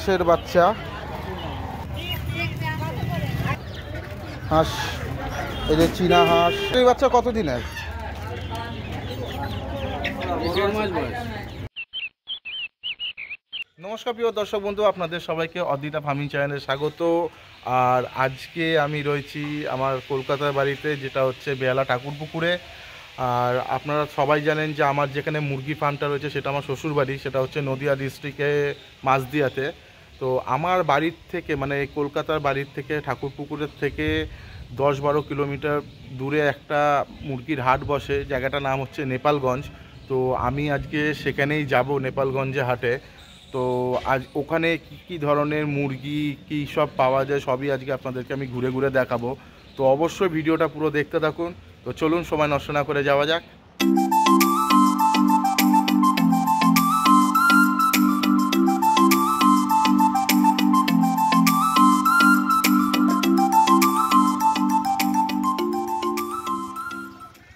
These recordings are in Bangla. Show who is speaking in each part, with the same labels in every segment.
Speaker 1: হাঁসের বাচ্চা, হাঁস, এই যে চীনা হাঁস। এই বাচ্চা কত দিনের? নমস্কার প্রিয় দর্শক বন্ধু, আপনাদের সবাইকে অদ্বিতা ফার্মিং চ্যানেলে স্বাগত। আর আজকে আমি রয়েছি আমার কলকাতার বাড়িতে, যেটা হচ্ছে বেহালা ঠাকুরপুকুরে। আর আপনারা সবাই জানেন যে আমার যেখানে মুরগি ফার্মটা রয়েছে সেটা আমার শ্বশুর বাড়ি, সেটা হচ্ছে নদিয়া ডিস্ট্রিক্টে মাঝদিয়াতে। তো আমার বাড়ির থেকে মানে কলকাতার বাড়ির থেকে ঠাকুরপুকুরের থেকে 10-12 কিলোমিটার দূরে একটা মুরগির হাট বসে, জায়গাটার নাম হচ্ছে নেপালগঞ্জ। তো আমি আজকে সেখানেই যাব, নেপালগঞ্জে হাটে। তো আজ ওখানে কি ধরনের মুরগি কী সব পাওয়া যায় সবই আজকে আপনাদেরকে আমি ঘুরে ঘুরে দেখাবো। তো অবশ্যই ভিডিওটা পুরো দেখতে থাকুন। তো চলুন সময় নষ্ট না করে যাওয়া যাক।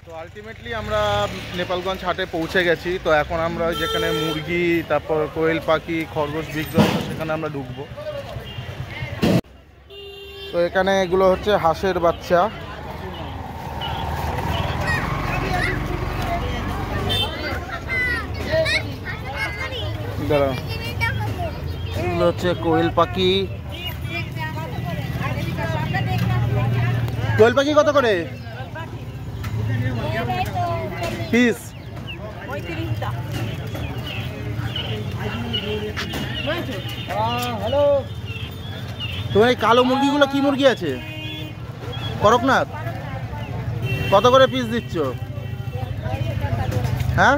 Speaker 1: তো আলটিমেটলি আমরা নেপালগঞ্জ হাটে পৌঁছে গেছি। তো এখন আমরা যেখানে মুরগি, তারপর কোয়েল পাখি, খরগোশ বিক্রি হয় সেখানে আমরা ঢুকবো। তো এখানে এগুলো হচ্ছে হাঁসের বাচ্চা। এগুলো হচ্ছে কোয়েল পাখি। কোয়েল পাখি কত করে পিস? হ্যালো, তোমার এই কালো মুরগিগুলো কি মুরগি আছে? করকনাথ কত করে পিস দিচ্ছ? হ্যাঁ,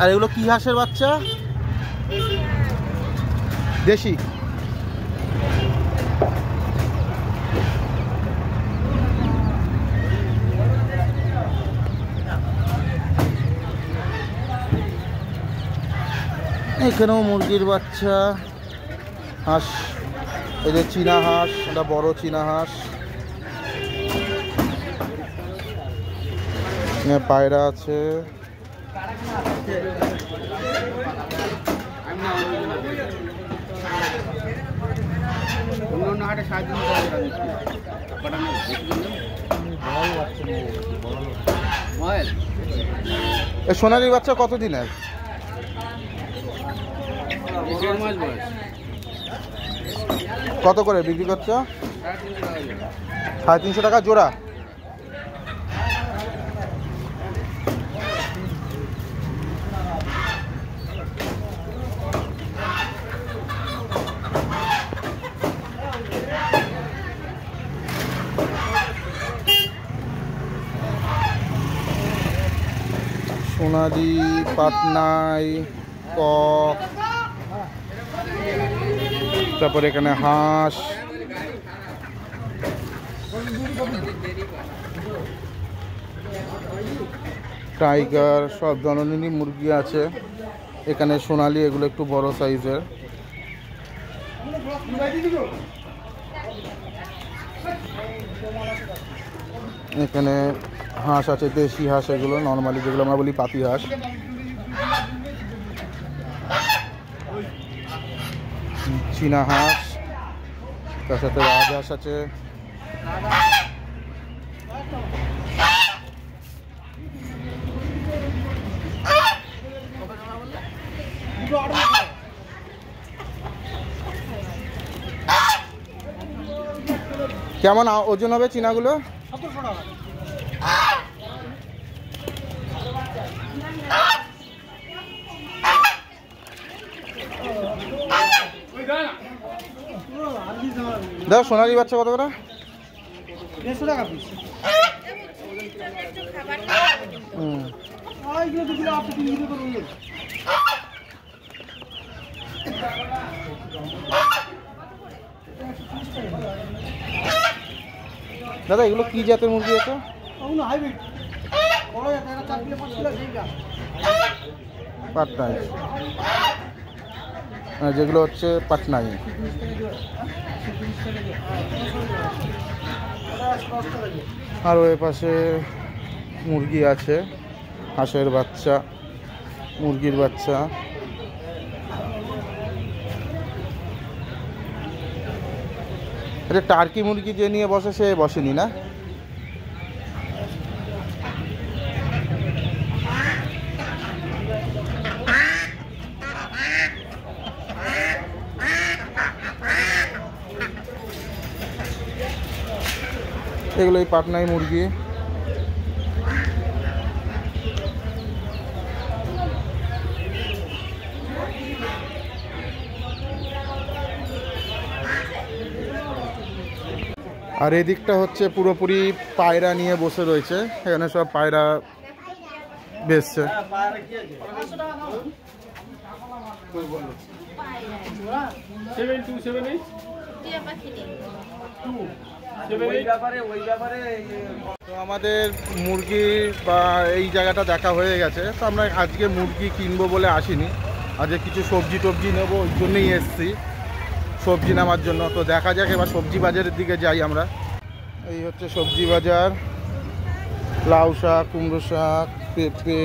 Speaker 1: আর এগুলো কি হাঁসের বাচ্চা? দেশি। এখানেও মুরগির বাচ্চা, হাঁস, এই যে চীনা হাঁস, এটা বড় চীনা হাঁস। পায়রা আছে। সোনালী বাচ্চা কত দিনের? কত করে বিক্রি করছো? 350 টাকা জোড়া। সোনালি, পাটনাই, কক, তারপরে এখানে হাঁস, টাইগার, সব ধরনেরই মুরগি আছে। এখানে সোনালি, এগুলো একটু বড় সাইজের। এখানে হাঁস আছে, দেশি হাঁস, এগুলো নর্মালি যেগুলো আমরা বলি পাতি হাঁস। চীনা হাঁস, তার সাথে রাজহাঁস আছে। কেমন ওজন হবে চীনাগুলো? 1700 টাকা। দাও সোনালি বাচ্চা কত করে? 150 টাকা পিস। দাদা এগুলো কি জাতের মুরগি আছে? হাইব্রিড পাটনাই, যেগুলো হচ্ছে পাটনাই। আর ওই পাশে মুরগি আছে। হাঁসের বাচ্চা, মুরগির বাচ্চা। এটা টার্কি মুরগি যে নিয়ে বসে সে বসেনি না? এগুলো এই পাটনাই মুরগি। আর এদিকটা হচ্ছে পুরোপুরি পায়রা নিয়ে বসে রয়েছে, এখানে সব পায়রা বেচছে। তো আমাদের মুরগি বা এই জায়গাটা দেখা হয়ে গেছে, তো আমরা আজকে মুরগি কিনবো বলে আসিনি, আজকে কিছু সবজি টবজি নেবো ওই জন্যই এসছি, সবজি নেওয়ার জন্য। তো দেখা যাক এবার সবজি বাজারের দিকে যাই আমরা। এই হচ্ছে সবজি বাজার, লাউ শাক, কুমড়ো শাক, পেঁপে,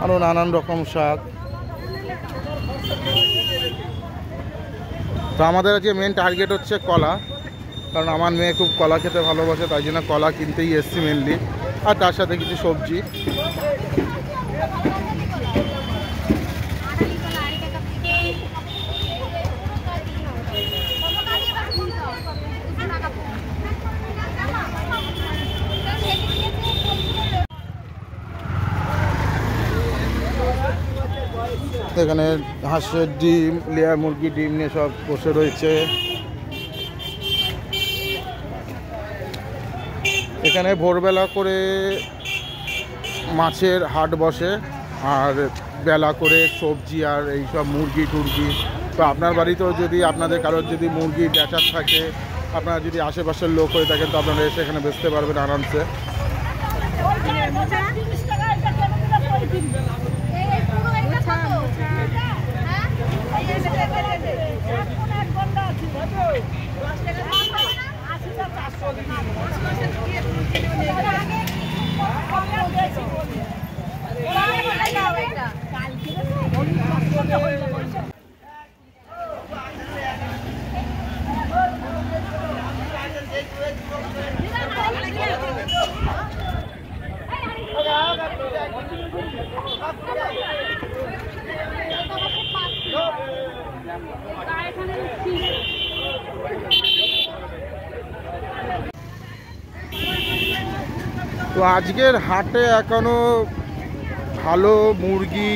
Speaker 1: আরও নানান রকম শাক। তো আমাদের আজকে মেন টার্গেট হচ্ছে কলা, কারণ আমার মেয়ে খুব কলা খেতে ভালোবাসে, তাই জন্য কলা কিনতেই এসছি মেনলি, আর তার সাথে কিছু সবজি। এখানে হাঁসের ডিম, লেয়ার মুরগি ডিম নিয়ে সব বসে রয়েছে। এখানে ভোরবেলা করে মাছের হাট বসে, আর বেলা করে সবজি আর এই সব মুরগি টুরগি। তো আপনার বাড়িতেও যদি আপনাদের কারোর যদি মুরগি বেচার থাকে, আপনারা যদি আশেপাশের লোক হয়ে থাকেন, তো আপনারা এসে এখানে বেচতে পারবেন আরামসে। তো আজকের হাটে এখনো ভালো মুরগি,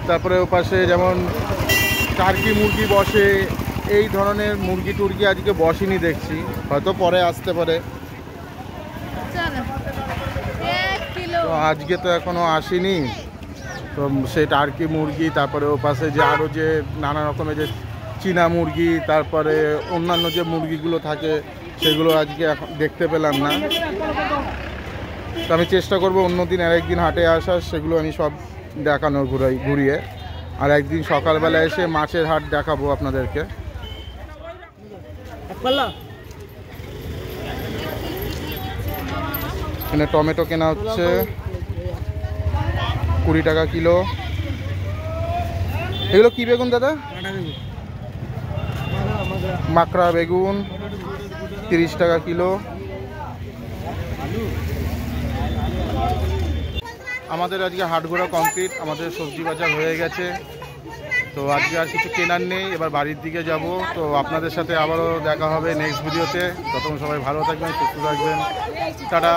Speaker 1: তারপরে ওপাশে যেমন টার্কি মুরগি বসে, এই ধরনের মুরগি টুরগি আজকে বসেনি দেখছি, হয়তো পরে আসতে পারে। তো আজকে তো এখনো আসেনি। তো সেই টার্কি মুরগি, তারপরে ওপাশে যে আরও যে নানা রকমের যে চীনা মুরগি, তারপরে অন্যান্য যে মুরগিগুলো থাকে সেগুলো আজকে এখন দেখতে পেলাম না। তো আমি চেষ্টা করব অন্যদিন আরেকদিন হাটে আসার, সেগুলো আমি সব দেখানোর ঘুরিয়ে। আর একদিন সকালবেলা এসে মাছের হাট দেখাবো আপনাদেরকে। এখানে টমেটো কেনা হচ্ছে 20 টাকা কিলো। এগুলো কি বেগুন দাদা? মাকড়া বেগুন 30 টাকা কিলো। আমাদের আজকে হাট ঘোরা কমপ্লিট, আমাদের সবজি বাজার হয়ে গেছে। তো আজকে আর কিছু কেনার নেই, এবার বাড়ির দিকে যাব। তো আপনাদের সাথে আবারও দেখা হবে নেক্সট ভিডিওতে। ততক্ষণ সবাই ভালো থাকবেন, সুস্থ থাকবেন, টাটা।